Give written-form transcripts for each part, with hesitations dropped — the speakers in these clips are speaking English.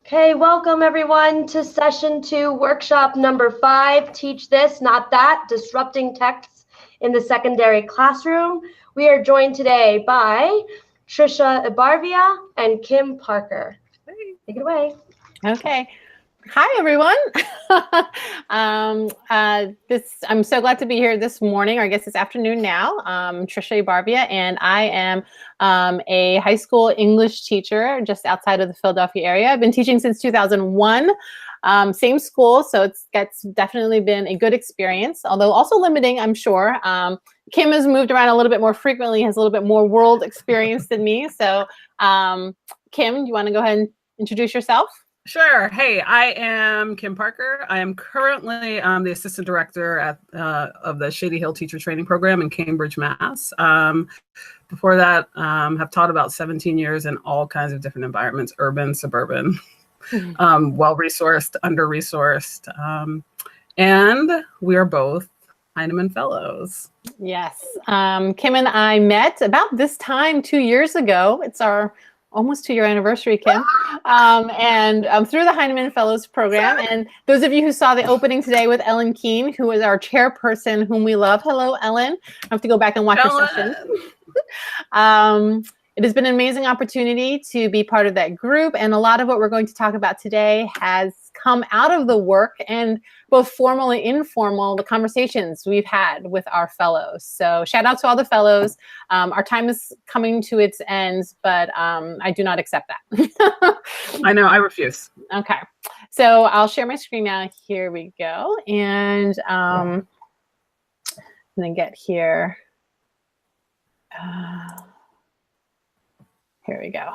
Okay, welcome everyone to session 2, workshop number 5, Teach This, Not That, Disrupting Texts in the Secondary Classroom. We are joined today by Tricia Ebarvia and Kim Parker. Take it away. Okay. Hi, everyone. I'm so glad to be here this morning, or I guess it's afternoon now. Tricia Ebarvia, and I am a high school English teacher just outside of the Philadelphia area. I've been teaching since 2001, same school, so it's definitely been a good experience, although also limiting, I'm sure. Kim has moved around a little bit more frequently, has a little bit more world experience than me. So Kim, do you want to go ahead and introduce yourself? Sure. Hey, I am Kim Parker. I am currently the assistant director of the Shady Hill Teacher Training Program in Cambridge, Mass. Before that, have taught about 17 years in all kinds of different environments, urban, suburban, well-resourced, under-resourced. And we are both Heinemann Fellows. Yes. Kim and I met about this time 2 years ago. It's our almost 2-year anniversary, Kim, and through the Heinemann Fellows program. And those of you who saw the opening today with Ellen Keene, who is our chairperson, whom we love. Hello, Ellen. I have to go back and watch your session. It has been an amazing opportunity to be part of that group. And a lot of what we're going to talk about today has come out of the work and both formal and informal, the conversations we've had with our fellows. So shout out to all the fellows. Our time is coming to its end, but I do not accept that. I know, I refuse. Okay. So I'll share my screen now. Here we go. And then get here. Here we go.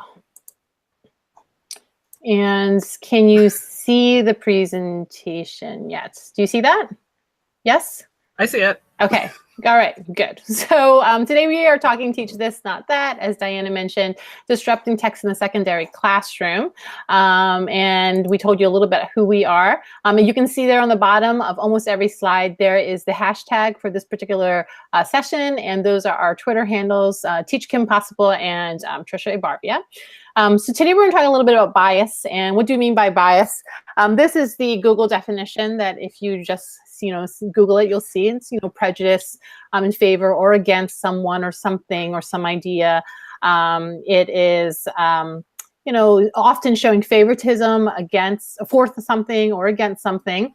And can you see the presentation yet? Do you see that? Yes? I see it. Okay. All right. Good. So today we are talking Teach This, Not That, as Diana mentioned, disrupting text in the secondary classroom. And we told you a little bit who we are. And you can see there on the bottom of almost every slide, there is the hashtag for this particular session. And those are our Twitter handles, Teach Kim Possible and Tricia Ebarvia. So today we're going to talk a little bit about bias. And what do you mean by bias? This is the Google definition that if you just Google it, you'll see it's, prejudice in favor or against someone or something or some idea. It is, often showing favoritism for something or against something.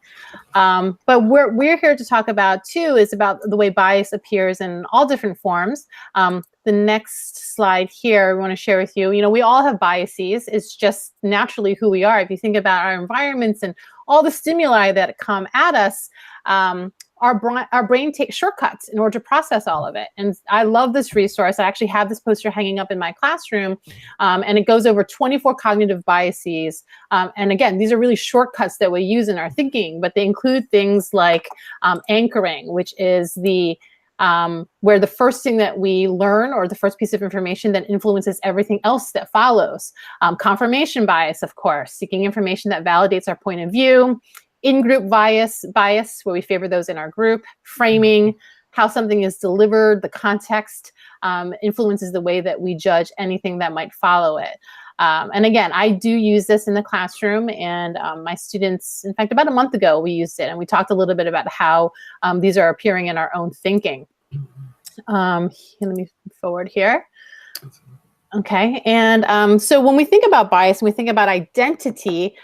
But we're here to talk about too is about the way bias appears in all different forms. The next slide here, we want to share with you, we all have biases. It's just naturally who we are. If you think about our environments and all the stimuli that come at us, our brain takes shortcuts in order to process all of it. And I love this resource. I actually have this poster hanging up in my classroom, and it goes over 24 cognitive biases. And again, these are really shortcuts that we use in our thinking, but they include things like anchoring, which is where the first thing that we learn or the first piece of information that influences everything else that follows. Confirmation bias, of course, seeking information that validates our point of view. In-group bias, where we favor those in our group. Framing, how something is delivered, the context influences the way that we judge anything that might follow it. And again, I do use this in the classroom, and my students, in fact, about a month ago, we used it, and we talked a little bit about how these are appearing in our own thinking. Let me move forward here. Okay, and so when we think about bias, and we think about identity,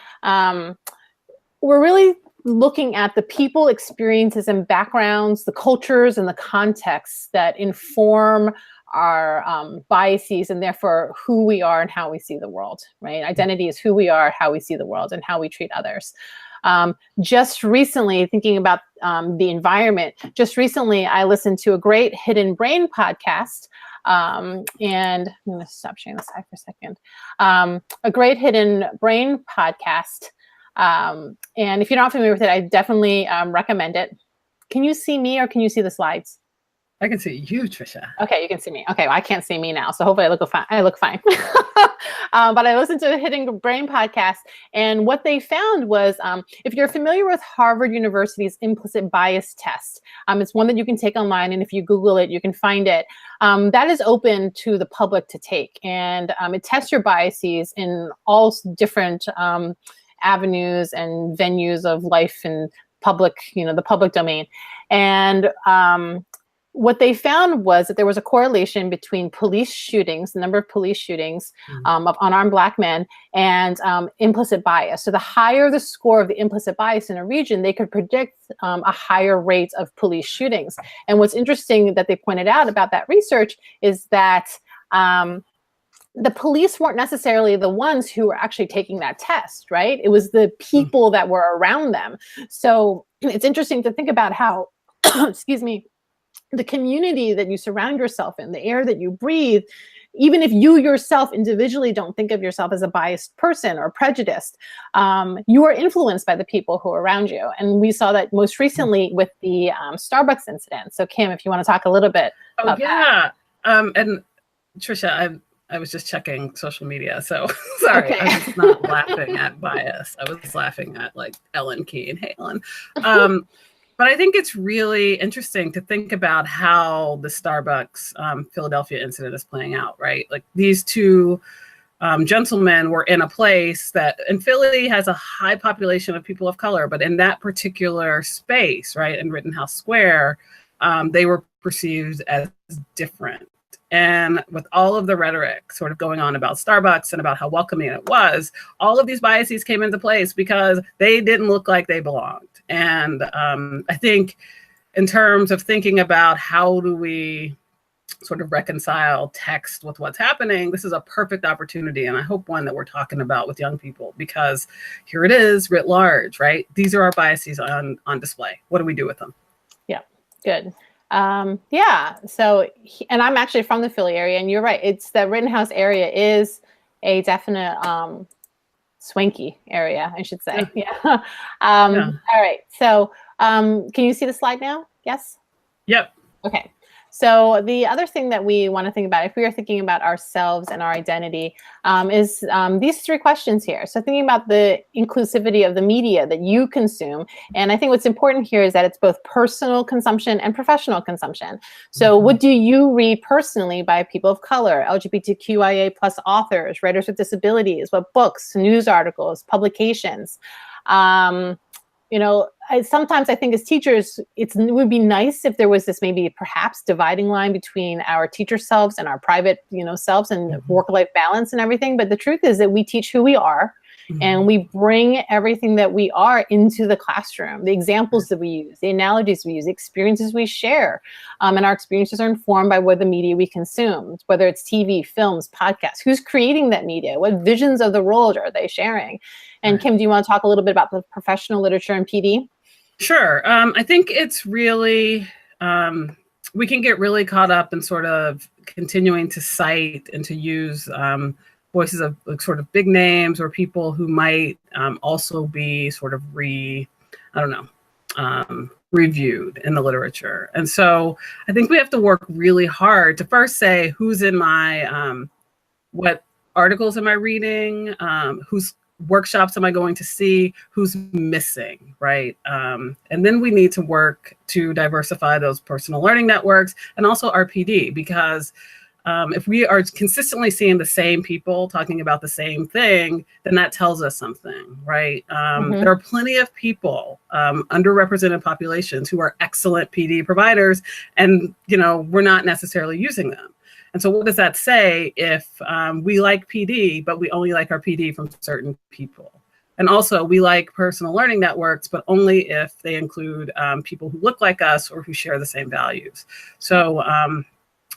we're really looking at the people, experiences, and backgrounds, the cultures, and the contexts that inform our biases and therefore who we are and how we see the world, right? Identity is who we are, how we see the world, and how we treat others. Just recently, thinking about the environment, just recently I listened to a great Hidden Brain podcast. And I'm going to stop sharing the slide for a second. A great Hidden Brain podcast. And if you're not familiar with it, I definitely recommend it. Can you see me or can you see the slides? I can see you, Tricia. Okay, you can see me. Okay, well, I can't see me now, so hopefully I look fine. But I listened to the Hidden Brain podcast, and what they found was, if you're familiar with Harvard University's implicit bias test, it's one that you can take online, and if you Google it, you can find it. That is open to the public to take, and it tests your biases in all different avenues and venues of life and public, the public domain. And what they found was that there was a correlation between police shootings, the number of police shootings of unarmed Black men, and implicit bias. So the higher the score of the implicit bias in a region, they could predict a higher rate of police shootings. And what's interesting that they pointed out about that research is that the police weren't necessarily the ones who were actually taking that test, right? It was the people that were around them. So it's interesting to think about how, excuse me, the community that you surround yourself in, the air that you breathe, even if you yourself individually don't think of yourself as a biased person or prejudiced, you are influenced by the people who are around you. And we saw that most recently with the Starbucks incident. So Kim, if you want to talk a little bit about that. And Tricia, I was just checking social media, so sorry, okay. I was not laughing at bias. I was laughing at like Ellen Key and Hey Ellen. But I think it's really interesting to think about how the Starbucks Philadelphia incident is playing out, right? Like these two gentlemen were in a place that, and Philly has a high population of people of color, but in that particular space, right, in Rittenhouse Square, they were perceived as different. And with all of the rhetoric sort of going on about Starbucks and about how welcoming it was, all of these biases came into place because they didn't look like they belonged. And I think in terms of thinking about how do we sort of reconcile text with what's happening, this is a perfect opportunity. And I hope one that we're talking about with young people, because here it is writ large, right? These are our biases on display. What do we do with them? Yeah, good. Yeah. So, and I'm actually from the Philly area, and you're right. It's the Rittenhouse area is a definite swanky area, I should say. Yeah. All right. So, can you see the slide now? Yes. Yep. Okay. So the other thing that we want to think about, if we are thinking about ourselves and our identity, is these three questions here. So thinking about the inclusivity of the media that you consume. And I think what's important here is that it's both personal consumption and professional consumption. So what do you read personally by people of color, LGBTQIA plus authors, writers with disabilities, what books, news articles, publications? Sometimes I think as teachers, it would be nice if there was this maybe perhaps dividing line between our teacher selves and our private, selves and work-life balance and everything. But the truth is that we teach who we are and we bring everything that we are into the classroom, the examples that we use, the analogies we use, the experiences we share. And our experiences are informed by what the media we consume, whether it's TV, films, podcasts, who's creating that media, what visions of the world are they sharing? And Kim, do you want to talk a little bit about the professional literature and PD? Sure. I think it's really, we can get really caught up in sort of continuing to cite and to use voices of like sort of big names or people who might also be sort of reviewed in the literature. And so I think we have to work really hard to first say who's in my, what articles am I reading, who's workshops am I going to see, who's missing, right? And then we need to work to diversify those personal learning networks and also RPD, because if we are consistently seeing the same people talking about the same thing, then that tells us something, right? There are plenty of people, underrepresented populations who are excellent PD providers, and we're not necessarily using them. And so what does that say if we like PD, but we only like our PD from certain people? And also we like personal learning networks, but only if they include people who look like us or who share the same values. So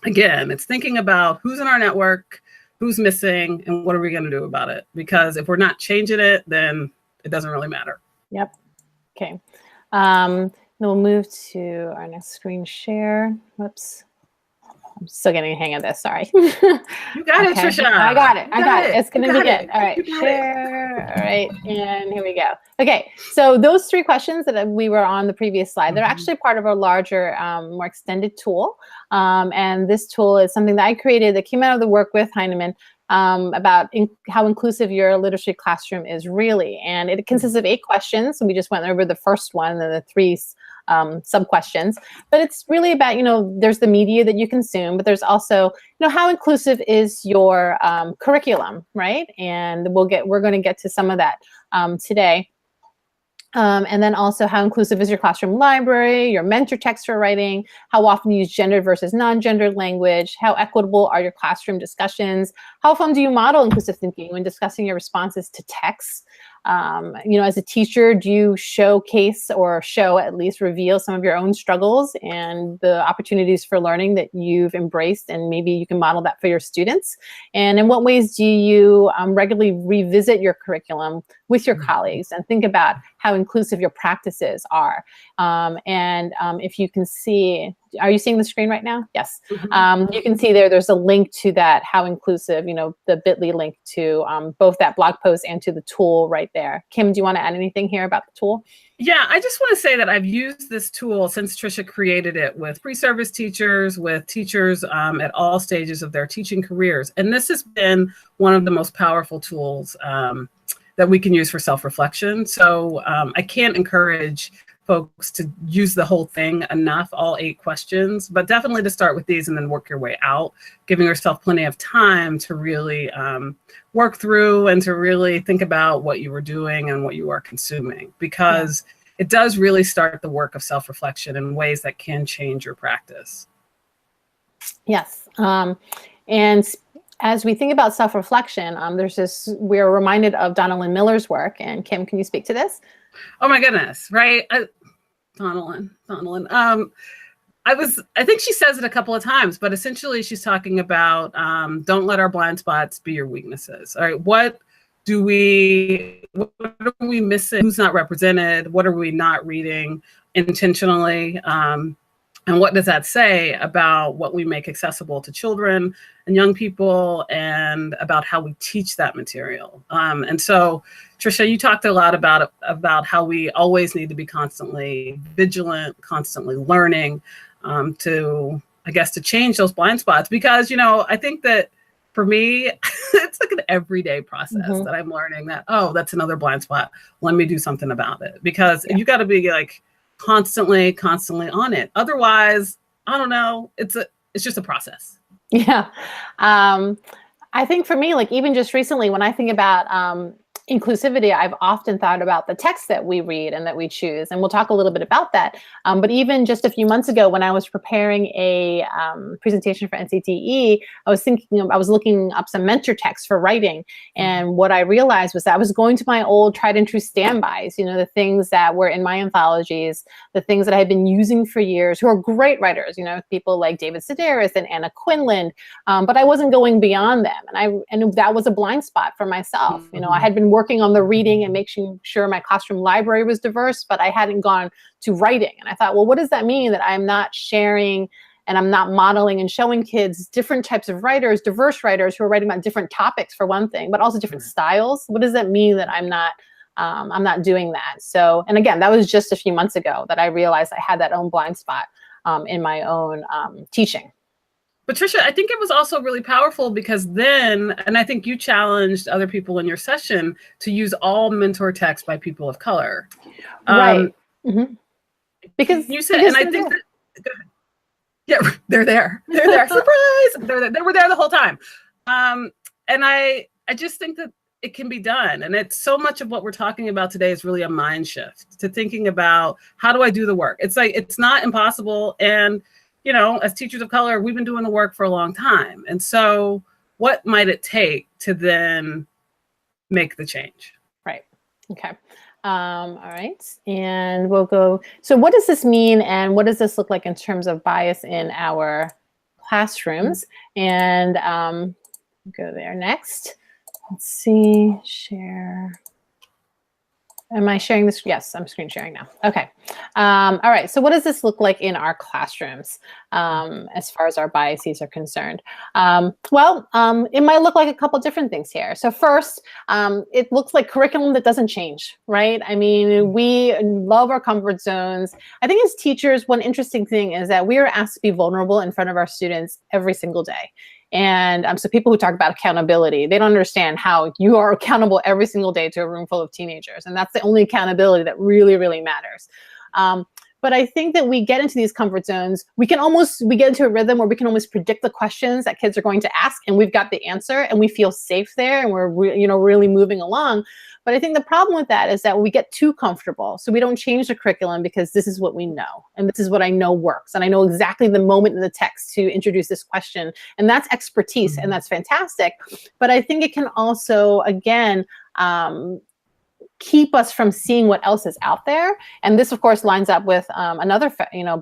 again, it's thinking about who's in our network, who's missing, and what are we going to do about it? Because if we're not changing it, then it doesn't really matter. Yep. Okay. Then we'll move to our next screen share. Whoops. I'm still getting a hang of this. Sorry. You got it, Tricia. I got it. I got it. It's going to be good. All right. You got Share. All right. And here we go. Okay. So those 3 questions that we were on the previous slide, they're actually part of a larger, more extended tool. And this tool is something that I created that came out of the work with Heinemann about how inclusive your literacy classroom is really. And it consists of 8 questions. So we just went over the first one and then the 3 sub questions, but it's really about, there's the media that you consume, but there's also, how inclusive is your curriculum, right? And we're going to get to some of that today. And then also how inclusive is your classroom library, your mentor text for writing, how often you use gendered versus non-gendered language, how equitable are your classroom discussions, how often do you model inclusive thinking when discussing your responses to texts? As a teacher, do you showcase or at least reveal some of your own struggles and the opportunities for learning that you've embraced, and maybe you can model that for your students? And in what ways do you regularly revisit your curriculum with your colleagues and think about how inclusive your practices are? If you can see, are you seeing the screen right now? Yes. You can see there's a link to that, how inclusive, the bit.ly link to both that blog post and to the tool right there. Kim, do you want to add anything here about the tool? Yeah, I just want to say that I've used this tool since Tricia created it with pre-service teachers, with teachers at all stages of their teaching careers. And this has been one of the most powerful tools that we can use for self-reflection. So I can't encourage folks to use the whole thing enough, all 8 questions, but definitely to start with these and then work your way out, giving yourself plenty of time to really work through and to really think about what you were doing and what you are consuming, because it does really start the work of self-reflection in ways that can change your practice. Yes. And as we think about self-reflection, we're reminded of Donalyn Miller's work. And Kim, can you speak to this? Oh my goodness, right? Donalyn. I think she says it a couple of times, but essentially she's talking about don't let our blind spots be your weaknesses. All right, what are we missing? Who's not represented? What are we not reading intentionally? And what does that say about what we make accessible to children and young people, and about how we teach that material? And so, Tricia, you talked a lot about how we always need to be constantly vigilant, constantly learning to change those blind spots. Because, I think that for me, it's like an everyday process that I'm learning that, oh, that's another blind spot. Let me do something about it. Because you got to be like constantly on it. Otherwise, I don't know, it's just a process. Yeah. I think for me, like even just recently, when I think about inclusivity, I've often thought about the text that we read and that we choose, and we'll talk a little bit about that. But even just a few months ago, when I was preparing a presentation for NCTE, I was looking up some mentor text for writing, and what I realized was that I was going to my old tried and true standbys, the things that were in my anthologies, the things that I had been using for years, who are great writers, people like David Sedaris and Anna Quinlan, but I wasn't going beyond them, and that was a blind spot for myself. I had been working on the reading and making sure my classroom library was diverse, but I hadn't gone to writing. And I thought, well, what does that mean that I'm not sharing and I'm not modeling and showing kids different types of writers, diverse writers who are writing about different topics for one thing, but also different styles? What does that mean that I'm not doing that? So, and again, that was just a few months ago that I realized I had that own blind spot in my own teaching. But Tricia, I think it was also really powerful because then, and I think you challenged other people in your session to use all mentor text by people of color. Right. Because you said, and I think that, yeah, they're there. They're there. Surprise! They were there the whole time. And I just think that it can be done. And it's so much of what we're talking about today is really a mind shift to thinking about, how do I do the work? It's like, it's not impossible. And as teachers of color, we've been doing the work for a long time. And so what might it take to then make the change? Right. Okay. All right. And we'll go. So what does this mean? And what does this look like in terms of bias in our classrooms? And go there next. Let's see, share. Am I sharing this? Yes, I'm screen sharing now. Okay. All right. So what does this look like in our classrooms as far as our biases are concerned? It might look like a couple different things here. So first, it looks like curriculum that doesn't change, right? I mean, we love our comfort zones. I think as teachers, one interesting thing is that we are asked to be vulnerable in front of our students every single day. And so people who talk about accountability, they don't understand how you are accountable every single day to a room full of teenagers. And that's the only accountability that really, really matters. But I think that we get into these comfort zones. We get into a rhythm where we can almost predict the questions that kids are going to ask, and we've got the answer, and we feel safe there, and we're really moving along. But I think the problem with that is that we get too comfortable. So we don't change the curriculum because this is what we know. And this is what I know works. And I know exactly the moment in the text to introduce this question. And that's expertise, and that's fantastic. But I think it can also, again, keep us from seeing what else is out there. And this, of course, lines up with another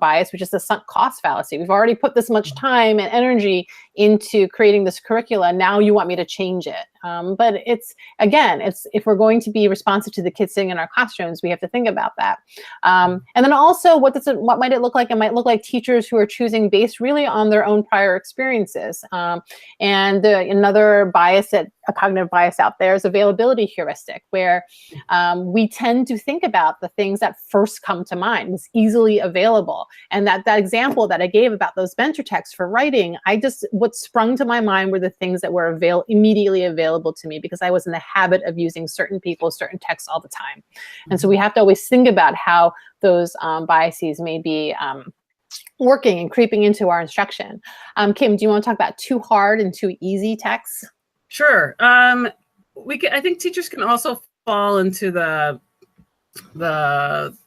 bias, which is the sunk cost fallacy. We've already put this much time and energy into creating this curricula. Now you want me to change it. But it's if we're going to be responsive to the kids sitting in our classrooms, we have to think about that. And then also, what might it look like? It might look like teachers who are choosing based really on their own prior experiences. Another bias, a cognitive bias out there, is availability heuristic, where we tend to think about the things that first come to mind, was easily available. And that example that I gave about those mentor texts for writing, what sprung to my mind were the things that were immediately available to me, because I was in the habit of using certain people, certain texts all the time. And so we have to always think about how those biases may be working and creeping into our instruction. Kim, do you want to talk about too hard and too easy texts? Sure. I think teachers can also fall into the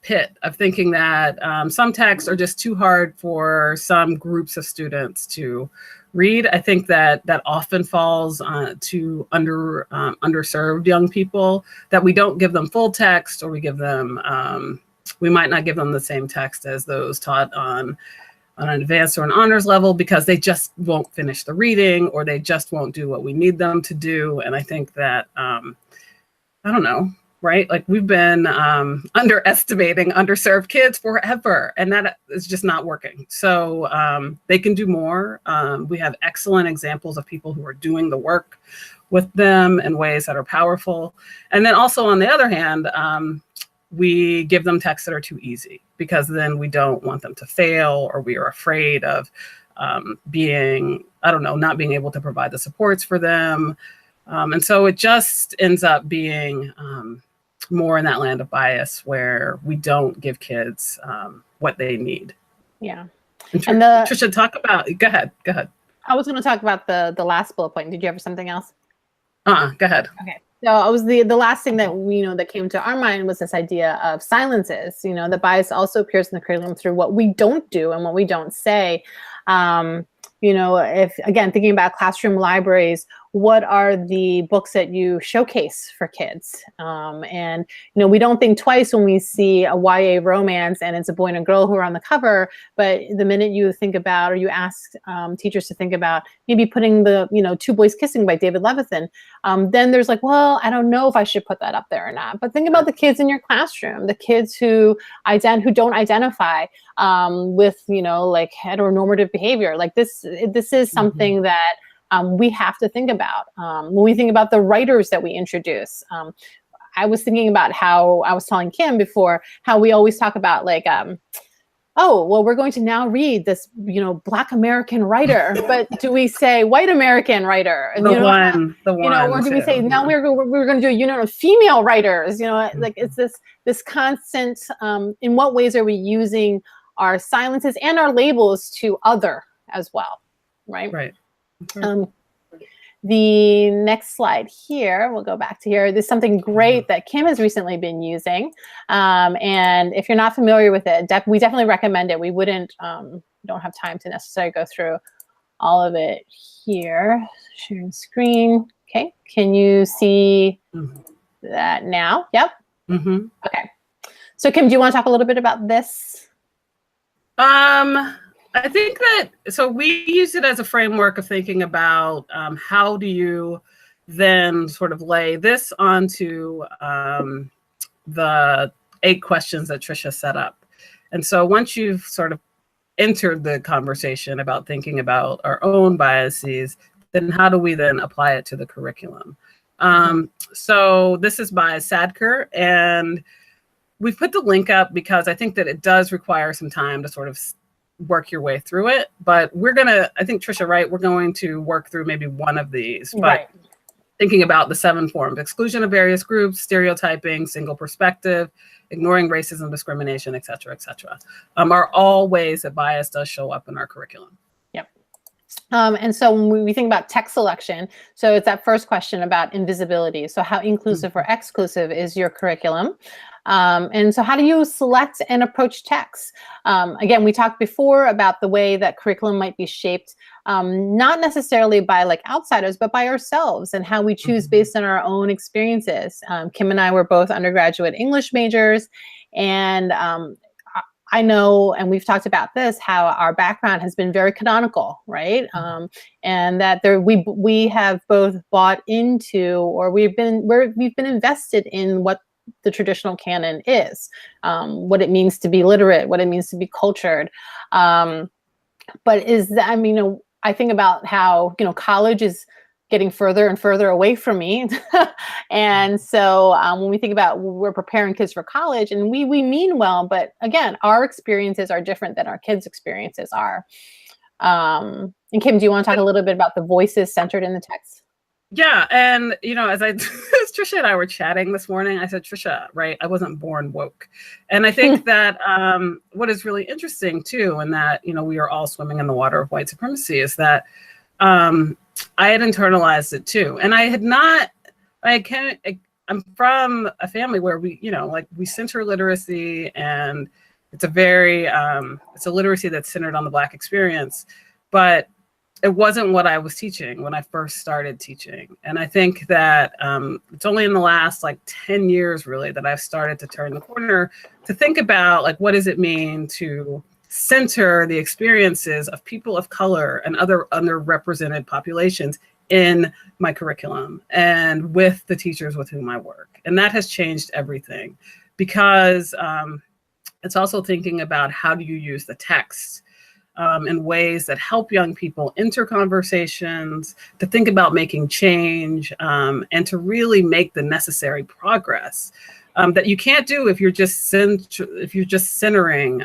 pit of thinking that some texts are just too hard for some groups of students to read. I think that often falls to underserved young people, that we don't give them full text, or we give them we might not give them the same text as those taught on an advanced or an honors level, because they just won't finish the reading, or they just won't do what we need them to do. And I think that I don't know, right? Like, we've been underestimating underserved kids forever, and that is just not working. So they can do more. We have excellent examples of people who are doing the work with them in ways that are powerful. And then also, on the other hand, we give them texts that are too easy, because then we don't want them to fail, or we are afraid of not being able to provide the supports for them. And so it just ends up being more in that land of bias, where we don't give kids what they need. Yeah. And Tricia, go ahead. I was going to talk about the last bullet point. Did you have something else? Go ahead. Okay. So it was the last thing that that came to our mind was this idea of silences. The bias also appears in the curriculum through what we don't do and what we don't say. If, again, thinking about classroom libraries, what are the books that you showcase for kids? And we don't think twice when we see a YA romance and it's a boy and a girl who are on the cover. But the minute you think about, or you ask teachers to think about maybe putting the, Two Boys Kissing by David Levithan, then there's like, well, I don't know if I should put that up there or not. But think about the kids in your classroom, the kids who don't identify with, like heteronormative behavior. Like this is something that we have to think about when we think about the writers that we introduce. I was thinking about how I was telling Kim before, how we always talk about like, we're going to now read this, Black American writer, but do we say white American writer? And, the one, or do we say now we're going to do a unit of female writers? Like it's this constant. In what ways are we using our silences and our labels to other as well, right? Right. Okay. The next slide here, we'll go back to here. There's something great that Kim has recently been using. And if you're not familiar with it, we definitely recommend it. We don't have time to necessarily go through all of it here. Sharing screen. Okay, can you see that now? Yep. Okay. So Kim, do you want to talk a little bit about this? I think so we use it as a framework of thinking about how do you then sort of lay this onto the 8 questions that Tricia set up. And so once you've sort of entered the conversation about thinking about our own biases, then how do we then apply it to the curriculum? So this is by Sadker, and we've put the link up because I think that it does require some time to sort of work your way through it. But we're going to, I think, Tricia, right, we're going to work through maybe one of these. But thinking about the 7 forms: exclusion of various groups, stereotyping, single perspective, ignoring racism, discrimination, et cetera, are all ways that bias does show up in our curriculum. Yep. And so when we think about text selection, so it's that first question about invisibility. So how inclusive or exclusive is your curriculum? And so how do you select and approach text? Again, we talked before about the way that curriculum might be shaped, not necessarily by like outsiders, but by ourselves, and how we choose based on our own experiences. Kim and I were both undergraduate English majors, and I know, and we've talked about this, how our background has been very canonical, right? And that we have both bought into, or we've been invested in what the traditional canon is, what it means to be literate, what it means to be cultured. But is that, I mean, I think about how, college is getting further and further away from me. And so when we think about, we're preparing kids for college, and we mean well, but again, our experiences are different than our kids' experiences are. And Kim, do you want to talk a little bit about the voices centered in the text? Yeah, and as Tricia and I were chatting this morning, I said, Tricia, right, I wasn't born woke. And I think that what is really interesting too, and that, we are all swimming in the water of white supremacy, is that I had internalized it too. And I had not, I'm from a family where we, we center literacy, and it's a very, it's a literacy that's centered on the Black experience, but it wasn't what I was teaching when I first started teaching. And I think that it's only in the last 10 years really that I've started to turn the corner to think about what does it mean to center the experiences of people of color and other underrepresented populations in my curriculum and with the teachers with whom I work. And that has changed everything, because it's also thinking about how do you use the text in ways that help young people enter conversations, to think about making change, and to really make the necessary progress that you can't do if you're just centering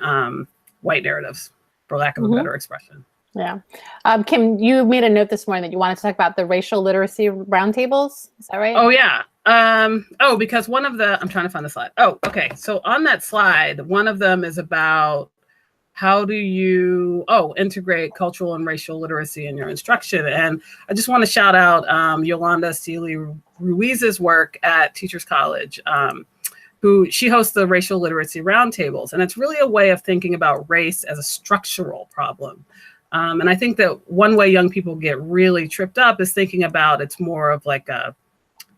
white narratives, for lack of a better expression. Yeah. Kim, you made a note this morning that you wanted to talk about the racial literacy roundtables. Is that right? Oh, yeah. Because one of the, I'm trying to find the slide. Oh, okay. So on that slide, one of them is about how do you integrate cultural and racial literacy in your instruction? And I just want to shout out Yolanda Seeley Ruiz's work at Teachers College, who she hosts the racial literacy roundtables. And it's really a way of thinking about race as a structural problem. And I think that one way young people get really tripped up is thinking about it's more of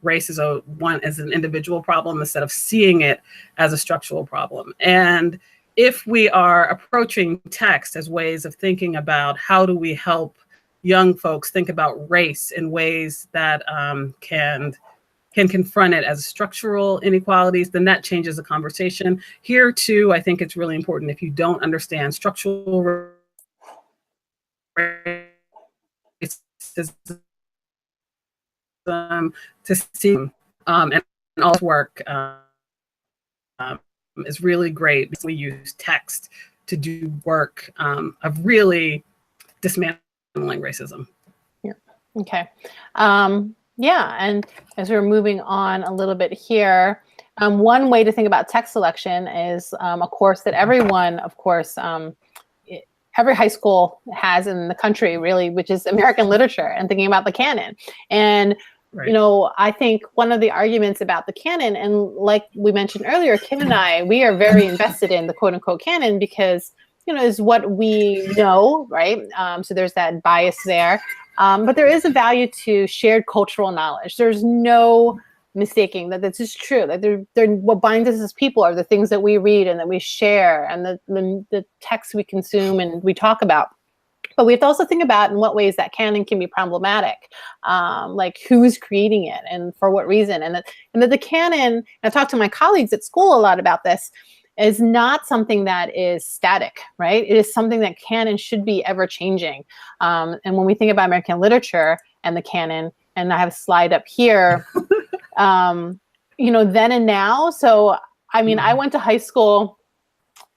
race as an individual problem instead of seeing it as a structural problem. And if we are approaching text as ways of thinking about how do we help young folks think about race in ways that can confront it as structural inequalities, then that changes the conversation. Here too, I think it's really important, if you don't understand structural racism, to see and all work is really great. We use text to do work of really dismantling racism. Yeah. Okay. Yeah. And as we're moving on a little bit here, one way to think about text selection is a course that everyone, of course, every high school has in the country, really, which is American literature, and thinking about the canon. And right. I think one of the arguments about the canon, and like we mentioned earlier, Kim and I, we are very invested in the quote unquote canon because, is what we know, right? So there's that bias there. But there is a value to shared cultural knowledge. There's no mistaking that this is true. That they're what binds us as people are the things that we read and that we share, and the texts we consume and we talk about. But we have to also think about in what ways that canon can be problematic, like who's creating it and for what reason. And that the canon, I've talked to my colleagues at school a lot about this, is not something that is static, right? It is something that can and should be ever changing. And when we think about American literature and the canon, and I have a slide up here, you know, then and now. So, I mean, I went to high school,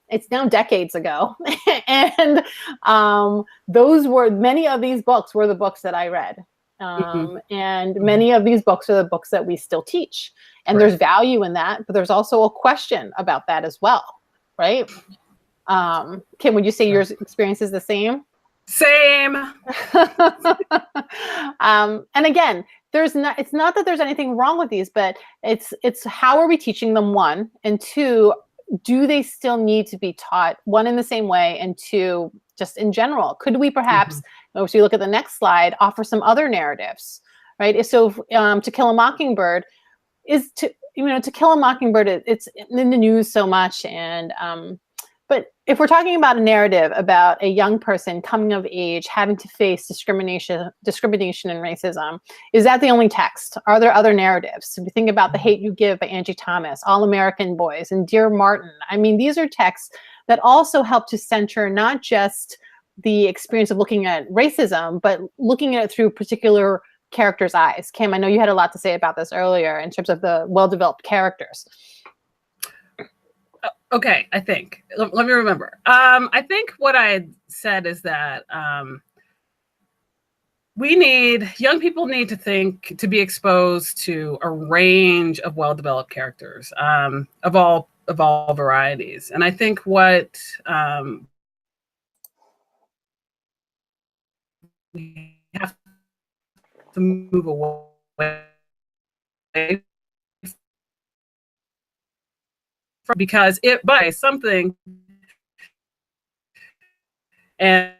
it's now decades ago. And many of these books were the books that I read. And many of these books are the books that we still teach. And there's value in that, but there's also a question about that as well, right? Kim, would you say your experience is the same? Same. And again, it's not that there's anything wrong with these, but it's how are we teaching them, one, and two, do they still need to be taught, one, in the same way, and two, just in general? Could we perhaps, if we look at the next slide, offer some other narratives, right? So To Kill a Mockingbird To Kill a Mockingbird, it's in the news so much, and but if we're talking about a narrative about a young person coming of age, having to face discrimination and racism, is that the only text? Are there other narratives? If we think about The Hate You Give by Angie Thomas, All American Boys, and Dear Martin, I mean, these are texts that also help to center not just the experience of looking at racism, but looking at it through particular characters' eyes. Kim, I know you had a lot to say about this earlier in terms of the well-developed characters. Okay, I think. Let me remember. I think what I had said is that young people need to be exposed to a range of well-developed characters of all varieties. And I think what we have to move away from, because it by something, and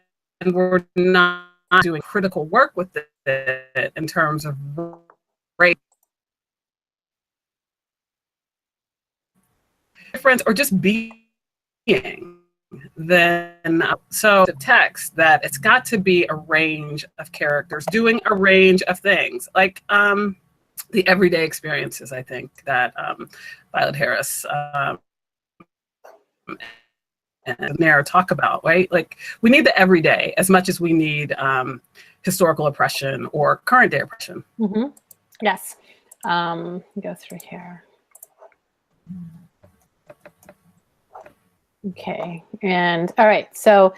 we're not doing critical work with it in terms of race difference or just being, then so the text that it's got to be a range of characters doing a range of things, like the everyday experiences, I think, that Violet Harris and Nair talk about, right? Like, we need the everyday as much as we need historical oppression or current day oppression. Yes. Go through here. Okay, and all right, so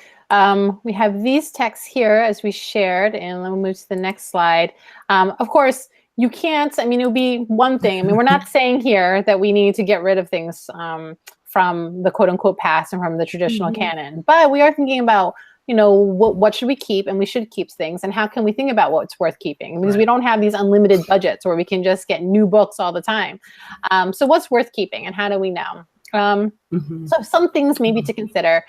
we have these texts here as we shared, and then we'll move to the next slide. Of course, you can't, I mean, it would be one thing. I mean, we're not saying here that we need to get rid of things from the quote unquote past and from the traditional canon, but we are thinking about, you know, what should we keep, and we should keep things, and how can we think about what's worth keeping, because we don't have these unlimited budgets where we can just get new books all the time. So what's worth keeping, and how do we know? So some things maybe to consider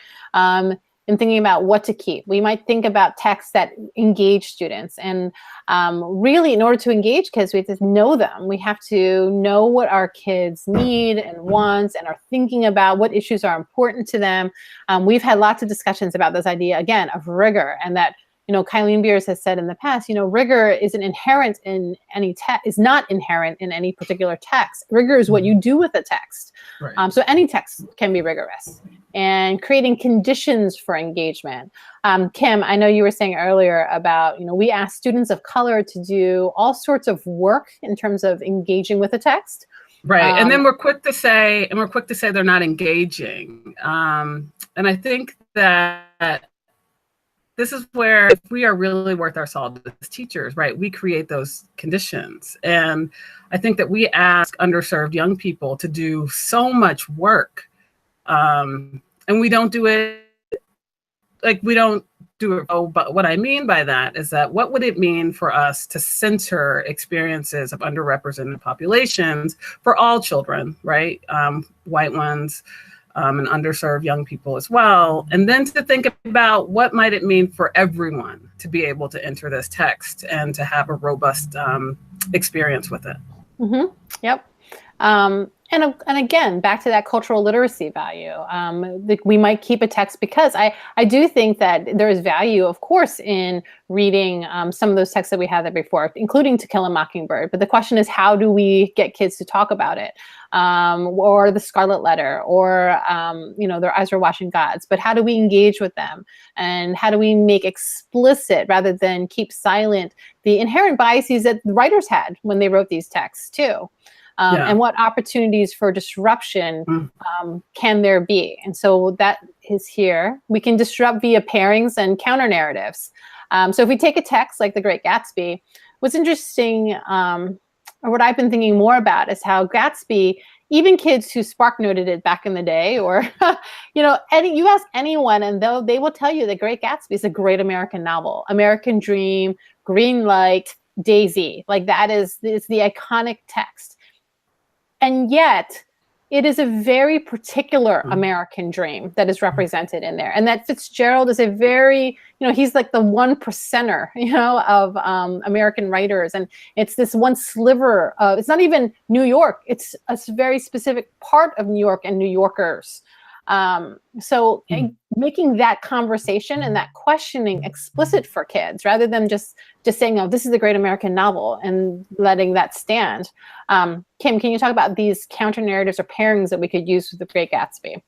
in thinking about what to keep. We might think about texts that engage students, and really, in order to engage kids, we have to know them. We have to know what our kids need and want, and are thinking about what issues are important to them. We've had lots of discussions about this idea, again, of rigor, and that, you know, Kylene Beers has said in the past, you know, rigor isn't inherent in any text, is not inherent in any particular text. Rigor is what you do with a text. Right. So any text can be rigorous, and creating conditions for engagement. Kim, I know you were saying earlier about, you know, we ask students of color to do all sorts of work in terms of engaging with a text. Right. And then we're quick to say they're not engaging. And I think that this is where, if we are really worth our salt as teachers, right, we create those conditions. And I think that we ask underserved young people to do so much work, and we don't do it, Oh, but what I mean by that is that, what would it mean for us to center experiences of underrepresented populations for all children, right? White ones, and underserved young people as well. And then to think about what might it mean for everyone to be able to enter this text and to have a robust experience with it. Yep. And again, back to that cultural literacy value. We might keep a text because I do think that there is value, of course, in reading some of those texts that we had there before, including To Kill a Mockingbird. But the question is, how do we get kids to talk about it? Or The Scarlet Letter, or, Their Eyes Were Watching Gods. But how do we engage with them? And how do we make explicit, rather than keep silent, the inherent biases that the writers had when they wrote these texts too? And what opportunities for disruption can there be? And so that is here. We can disrupt via pairings and counter narratives. So if we take a text like The Great Gatsby, what's interesting, or what I've been thinking more about, is how Gatsby, even kids who spark noted it back in the day, or you ask anyone, and they will tell you The Great Gatsby is a great American novel. American Dream, Green Light, Daisy, like it's the iconic text. And yet, it is a very particular American dream that is represented in there. And that Fitzgerald is a very, he's like the 1%er, of American writers. And it's this one sliver of, it's not even New York. It's a very specific part of New York and New Yorkers. So making that conversation and that questioning explicit for kids, rather than just saying, oh, this is the great American novel, and letting that stand. Kim, can you talk about these counter narratives or pairings that we could use with The Great Gatsby?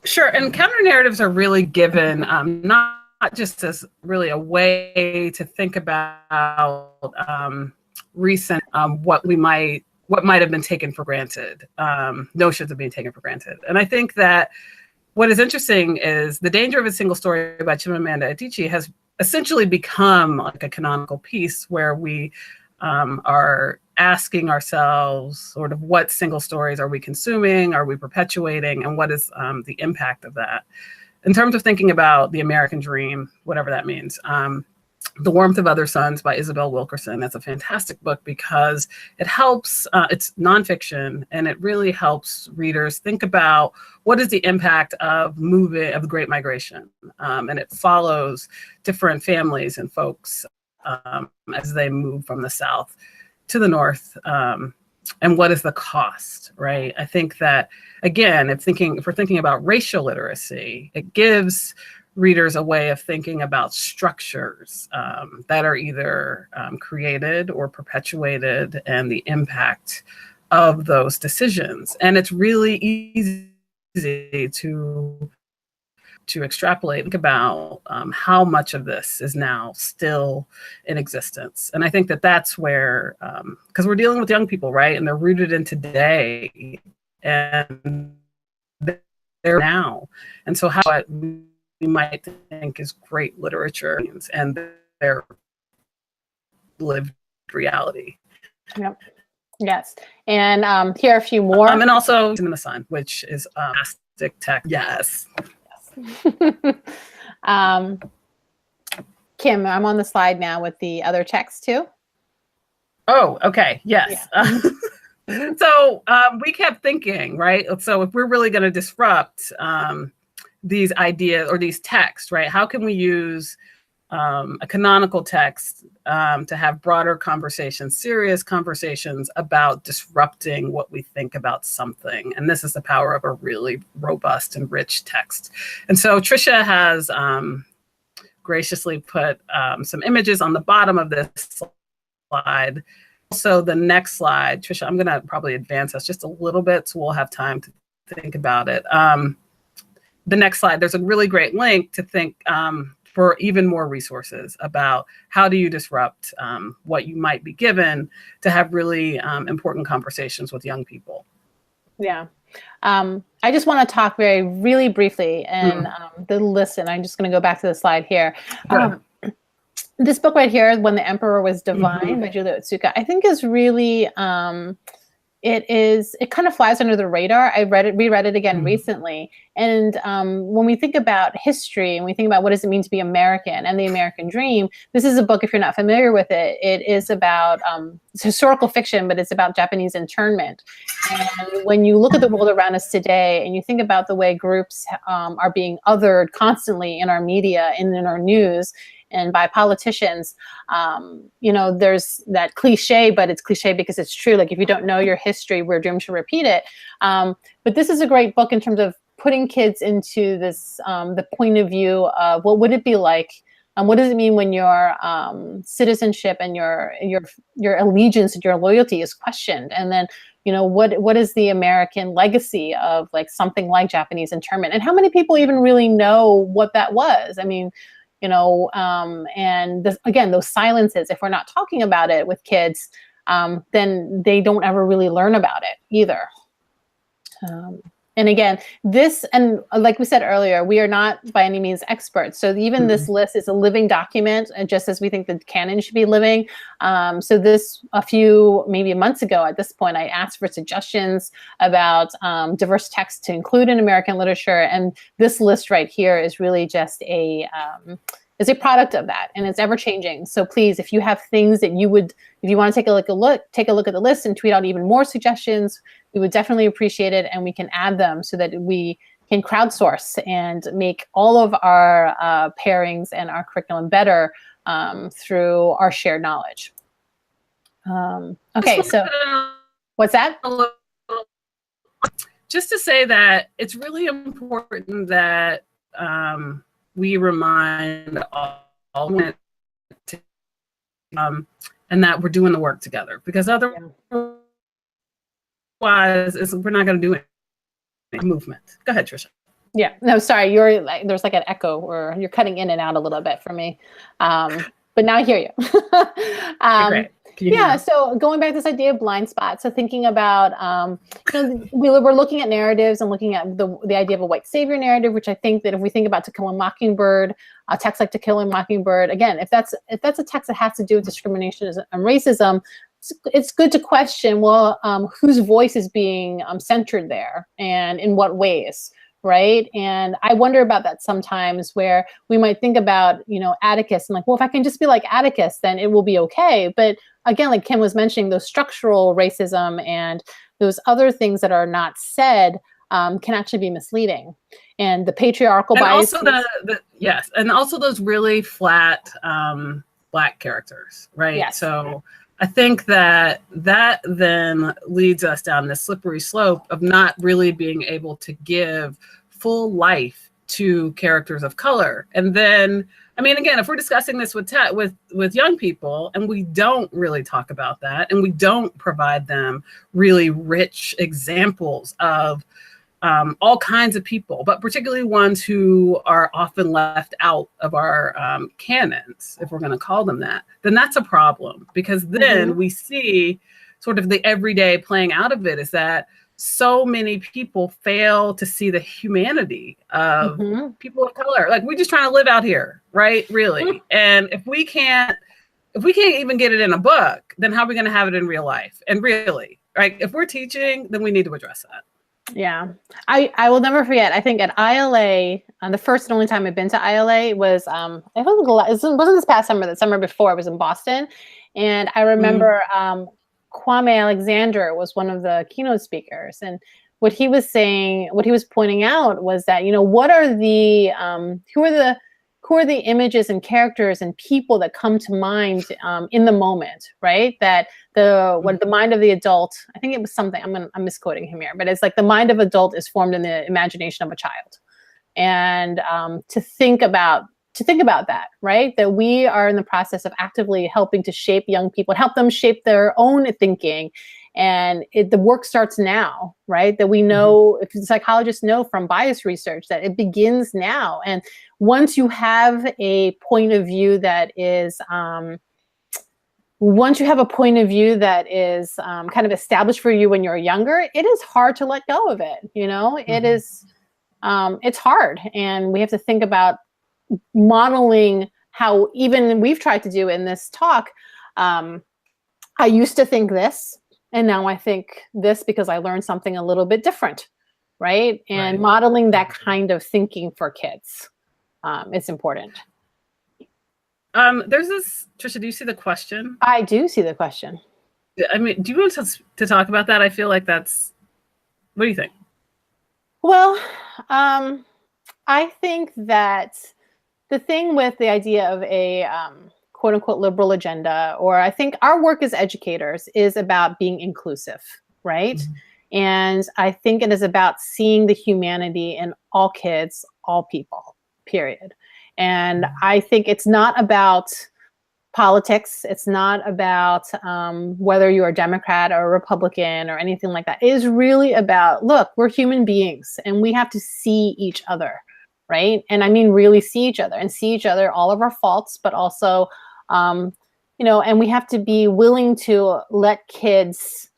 Sure. And counter narratives are really given not just as really a way to think about recent what might have been taken for granted, notions of being taken for granted. And I think that what is interesting is The Danger of a Single Story by Chimamanda Adichie has essentially become like a canonical piece where we are asking ourselves sort of what single stories are we consuming, are we perpetuating, and what is the impact of that? In terms of thinking about the American dream, whatever that means, The Warmth of Other Suns by Isabel Wilkerson. That's a fantastic book because it helps, it's nonfiction, and it really helps readers think about what is the impact of the Great Migration. And it follows different families and folks as they move from the South to the North. And what is the cost, right? I think that, again, if we're thinking about racial literacy, it gives readers a way of thinking about structures that are either created or perpetuated, and the impact of those decisions. And it's really easy to extrapolate, think about how much of this is now still in existence. And I think that that's where, because we're dealing with young people, right? And they're rooted in today, and they're now. And so how we might think is great literature and their lived reality. Yep. Yes. And here are a few more. And also in the Sun, which is plastic text. Yes. Kim, I'm on the slide now with the other text too. Oh, okay. Yes. Yeah. So we kept thinking, right? So if we're really going to disrupt these ideas or these texts, right? How can we use a canonical text to have broader conversations, serious conversations about disrupting what we think about something? And this is the power of a really robust and rich text. And so Tricia has graciously put some images on the bottom of this slide. So the next slide, Tricia, I'm going to probably advance us just a little bit so we'll have time to think about it. The next slide, there's a really great link to think for even more resources about how do you disrupt what you might be given to have really important conversations with young people. Yeah. I just want to talk really briefly, and the listen, I'm just going to go back to the slide here. This book right here, When the Emperor Was Divine by Julia Otsuka, I think is really, it kind of flies under the radar. I reread it again recently. And when we think about history and we think about what does it mean to be American and the American dream, this is a book, if you're not familiar with it, it is about, it's historical fiction, but it's about Japanese internment. And when you look at the world around us today and you think about the way groups are being othered constantly in our media and in our news, and by politicians. You know, there's that cliche, but it's cliche because it's true. Like, if you don't know your history, we're doomed to repeat it. But this is a great book in terms of putting kids into this, the point of view of what would it be like. What does it mean when your citizenship and your allegiance and your loyalty is questioned? And then, you know, what is the American legacy of like something like Japanese internment? And how many people even really know what that was? I mean, you know, and this, again, those silences, if we're not talking about it with kids, then they don't ever really learn about it either. And again, this, and like we said earlier, we are not by any means experts. So even this list is a living document, and just as we think the canon should be living. So this, maybe months ago at this point, I asked for suggestions about diverse texts to include in American literature. And this list right here is really just is a product of that, and it's ever changing. So please, if you have things that you would, if you want to take a look at the list and tweet out even more suggestions, we would definitely appreciate it, and we can add them so that we can crowdsource and make all of our pairings and our curriculum better through our shared knowledge. Okay, so what's that? Just to say that it's really important that we remind all and that we're doing the work together, because otherwise we're not going to do any movement. Go ahead, Tricia. Yeah, no, sorry, you're like, there's like an echo, or you're cutting in and out a little bit for me, but now I hear you. Great. Yeah, so going back to this idea of blind spots, so thinking about, you know, we're looking at narratives and looking at the idea of a white savior narrative, which I think that if we think about To Kill a Mockingbird, a text like To Kill a Mockingbird, again, if that's a text that has to do with discrimination and racism, it's good to question, well, whose voice is being centered there, and in what ways? Right. And I wonder about that sometimes, where we might think about, you know, Atticus and like, well, if I can just be like Atticus, then it will be okay. But again, like Kim was mentioning, those structural racism and those other things that are not said can actually be misleading. And the patriarchal bias. Also yes. And also those really flat Black characters. Right. Yes. So I think that then leads us down this slippery slope of not really being able to give full life to characters of color. And then, I mean, again, if we're discussing this with young people and we don't really talk about that, and we don't provide them really rich examples of all kinds of people, but particularly ones who are often left out of our canons, if we're going to call them that, then that's a problem, because then we see sort of the everyday playing out of it is that so many people fail to see the humanity of people of color. Like, we're just trying to live out here, right? Really. And if we can't even get it in a book, then how are we going to have it in real life? And really, right? If we're teaching, then we need to address that. Yeah, I will never forget. I think at ILA, the first and only time I've been to ILA was, it wasn't this past summer, the summer before. I was in Boston, and I remember Kwame Alexander was one of the keynote speakers, and what he was saying, what he was pointing out was that, you know, what are the who are the images and characters and people that come to mind in the moment, right? That the mind of the adult, I think it was something, I'm misquoting him here, but it's like the mind of adult is formed in the imagination of a child. And to think about that, right? That we are in the process of actively helping to shape young people, help them shape their own thinking. And the work starts now, right? That we know, if psychologists know from bias research, that it begins now. And once you have a point of view that is, kind of established for you when you're younger, it is hard to let go of it. You know, it is, it's hard. And we have to think about modeling how, even we've tried to do in this talk. I used to think this, and now I think this because I learned something a little bit different, right? And modeling that kind of thinking for kids, it's important. There's this, Tricia, do you see the question? I do see the question. I mean, do you want to talk about that? I feel like that's, what do you think? Well, I think that the thing with the idea of a quote unquote liberal agenda, or I think our work as educators is about being inclusive, right? Mm-hmm. And I think it is about seeing the humanity in all kids, all people, period. And I think it's not about politics. It's not about whether you're a Democrat or a Republican or anything like that. It is really about, look, we're human beings and we have to see each other, right? And I mean, really see each other and see each other, all of our faults, but also, you know, and we have to be willing to let kids,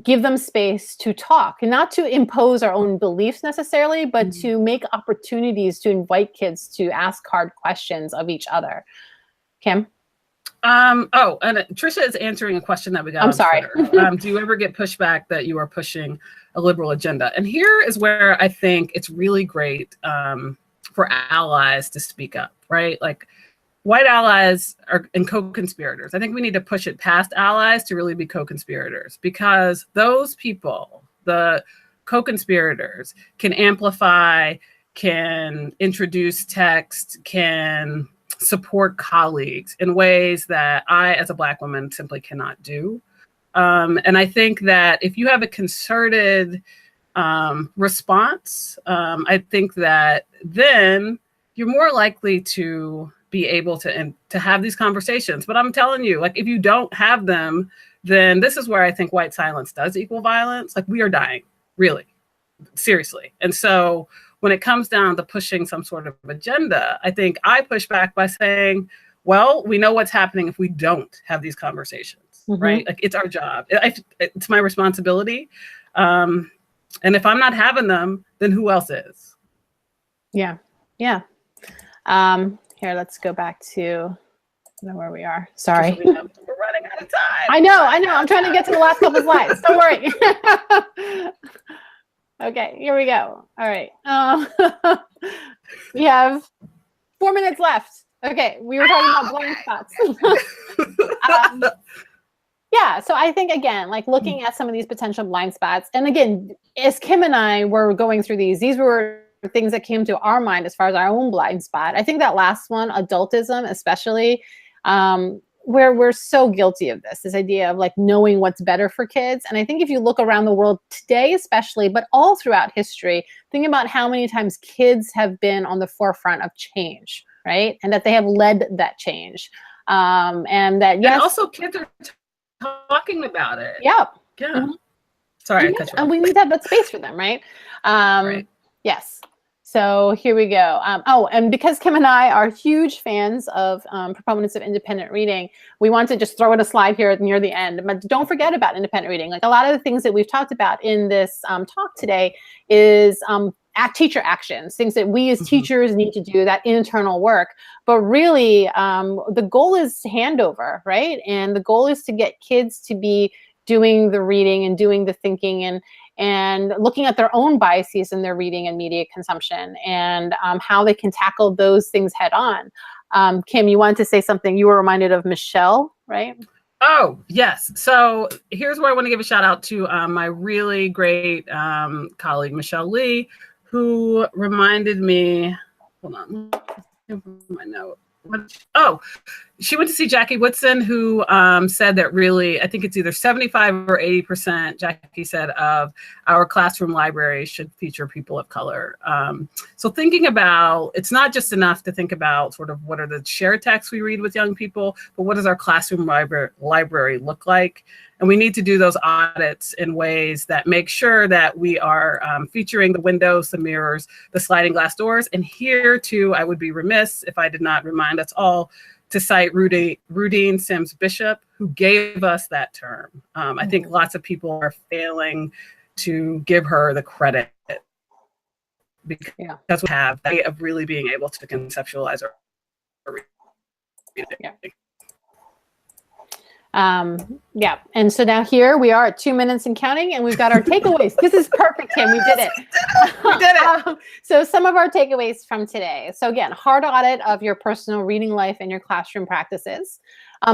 give them space to talk, and not to impose our own beliefs necessarily, but to make opportunities to invite kids to ask hard questions of each other. Kim? And Tricia is answering a question that we got. I'm sorry. Do you ever get pushback that you are pushing a liberal agenda? And here is where I think it's really great for allies to speak up, right? Like, white allies are and co-conspirators. I think we need to push it past allies to really be co-conspirators, because those people, the co-conspirators, can amplify, can introduce text, can support colleagues in ways that I, as a Black woman, simply cannot do. And I think that if you have a concerted response, I think that then you're more likely to be able to have these conversations. But I'm telling you, like, if you don't have them, then this is where I think white silence does equal violence. Like, we are dying, really, seriously. And so when it comes down to pushing some sort of agenda, I think I push back by saying, well, we know what's happening if we don't have these conversations, right? Like, it's our job. It's my responsibility. And if I'm not having them, then who else is? Yeah. Yeah. Here, let's go back to, I don't know where we are. Sorry. We're running out of time. I know. I'm trying to get to the last couple slides. Don't worry. Okay, here we go. All right. We have 4 minutes left. Okay, we were talking about blind spots. Yeah, so I think, again, like, looking at some of these potential blind spots, and again, as Kim and I were going through these were things that came to our mind as far as our own blind spot. I think that last one, adultism, especially, where we're so guilty of this idea of, like, knowing what's better for kids. And I think if you look around the world today, especially, but all throughout history, think about how many times kids have been on the forefront of change, right? And that they have led that change. And that, yes. And also kids are talking about it. Yeah. Yeah. Sorry, I cut you off. And we need to have that space for them, right? Right. Yes. So here we go. And because Kim and I are huge fans of proponents of independent reading, we want to just throw in a slide here near the end. But don't forget about independent reading. Like, a lot of the things that we've talked about in this talk today is teacher actions, things that we as teachers need to do, that internal work. But really, the goal is handover, right? And the goal is to get kids to be doing the reading and doing the thinking and looking at their own biases in their reading and media consumption, and how they can tackle those things head on. Kim, you wanted to say something. You were reminded of Michelle, right? Oh, yes. So here's where I want to give a shout out to my really great colleague, Michelle Lee, who reminded me, hold on, my note. She went to see Jackie Woodson, who said that really, I think it's either 75 or 80%, Jackie said, of our classroom library should feature people of color. So thinking about, it's not just enough to think about sort of what are the shared texts we read with young people, but what does our classroom library look like? And we need to do those audits in ways that make sure that we are featuring the windows, the mirrors, the sliding glass doors. And here too, I would be remiss if I did not remind us all to cite Rudine Sims Bishop, who gave us that term. I think lots of people are failing to give her the credit because we have a way of really being able to conceptualize our reading. Yeah. And so now here we are at 2 minutes and counting, and we've got our takeaways. This is perfect, Kim. We did it. We did it. So some of our takeaways from today. So again, hard audit of your personal reading life and your classroom practices.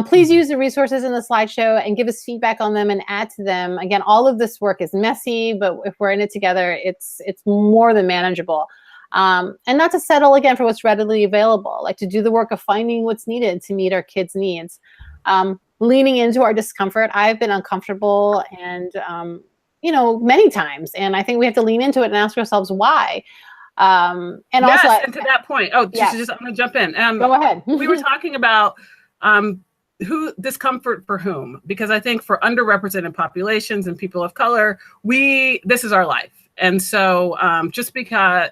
Please use the resources in the slideshow and give us feedback on them and add to them. Again, all of this work is messy, but if we're in it together, it's more than manageable. And not to settle again for what's readily available, like to do the work of finding what's needed to meet our kids' needs. Leaning into our discomfort. I've been uncomfortable and, many times. And I think we have to lean into it and ask ourselves why. And yes, also, and to that point, I'm going to jump in. Go ahead. We were talking about who discomfort for whom, because I think for underrepresented populations and people of color, this is our life. And so just because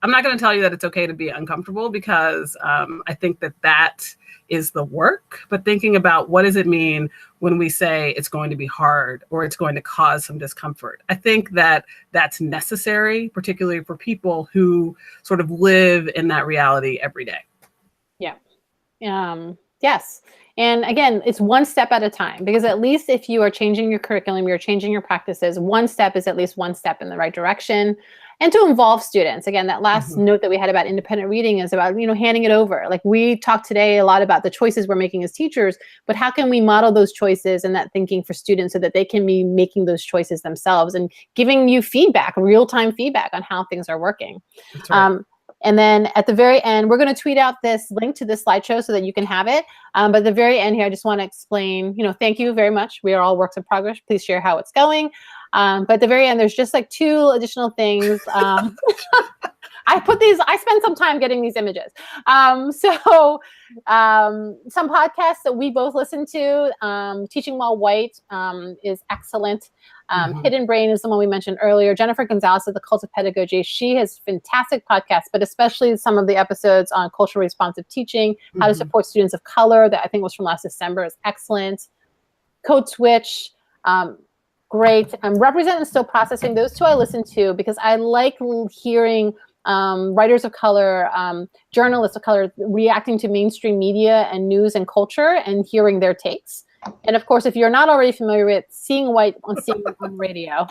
I'm not going to tell you that it's okay to be uncomfortable, because I think that is the work, but thinking about what does it mean when we say it's going to be hard or it's going to cause some discomfort. I think that that's necessary, particularly for people who sort of live in that reality every day. Yeah. Yes. And again, it's one step at a time, because at least if you are changing your curriculum, you're changing your practices, one step is at least one step in the right direction. And to involve students. Again, that last note that we had about independent reading is about, handing it over. Like we talked today a lot about the choices we're making as teachers, but how can we model those choices and that thinking for students so that they can be making those choices themselves and giving you feedback, real-time feedback on how things are working. That's right. And then at the very end, we're going to tweet out this link to this slideshow so that you can have it. But at the very end here, I just want to explain, thank you very much. We are all works in progress. Please share how it's going. But at the very end, there's just like 2 additional things. I spent some time getting these images. Some podcasts that we both listen to, Teaching While White is excellent. Hidden Brain is the one we mentioned earlier. Jennifer Gonzalez of The Cult of Pedagogy. She has fantastic podcasts, but especially some of the episodes on culturally responsive teaching, how to support students of color, that I think was from last December, is excellent. Code Switch, great. Represent and Still Processing. Those 2 I listen to because I like hearing writers of color, journalists of color reacting to mainstream media and news and culture and hearing their takes. And of course, if you're not already familiar with Seeing White on Seeing on Radio.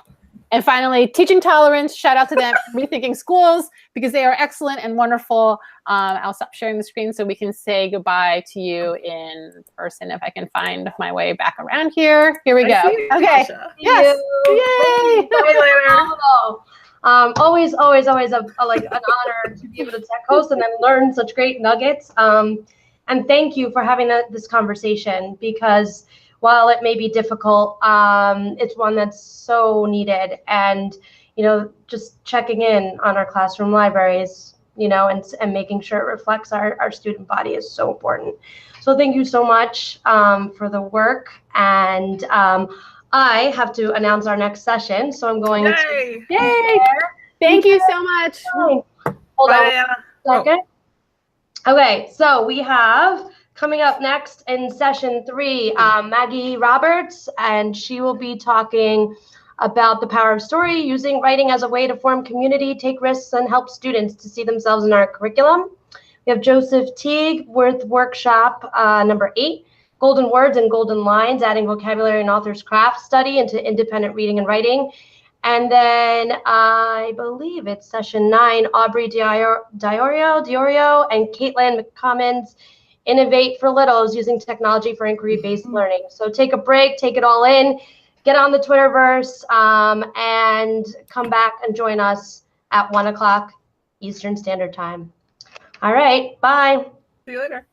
And finally, Teaching Tolerance, shout out to them, Rethinking Schools, because they are excellent and wonderful. I'll stop sharing the screen so we can say goodbye to you in person if I can find my way back around here. Here we go. Okay. Yes. Yay. Always an honor to be able to tech host and then learn such great nuggets. And thank you for having this conversation, because while it may be difficult, it's one that's so needed. And, just checking in on our classroom libraries, and making sure it reflects our student body is so important. So thank you so much for the work. And I have to announce our next session. So I'm going to. Yay! Thank you so much. Hold on a second. Okay, so we have coming up next in session 3, Maggie Roberts, and she will be talking about the power of story, using writing as a way to form community, take risks, and help students to see themselves in our curriculum. We have Joseph Teague with workshop number 8, Golden Words and Golden Lines, adding vocabulary and author's craft study into independent reading and writing. And then I believe it's session 9, Aubrey Diorio and Caitlin McCummins, Innovate for Littles, using technology for inquiry-based learning. So take a break, take it all in, get on the Twitterverse, and come back and join us at 1 o'clock Eastern Standard Time. All right, bye. See you later.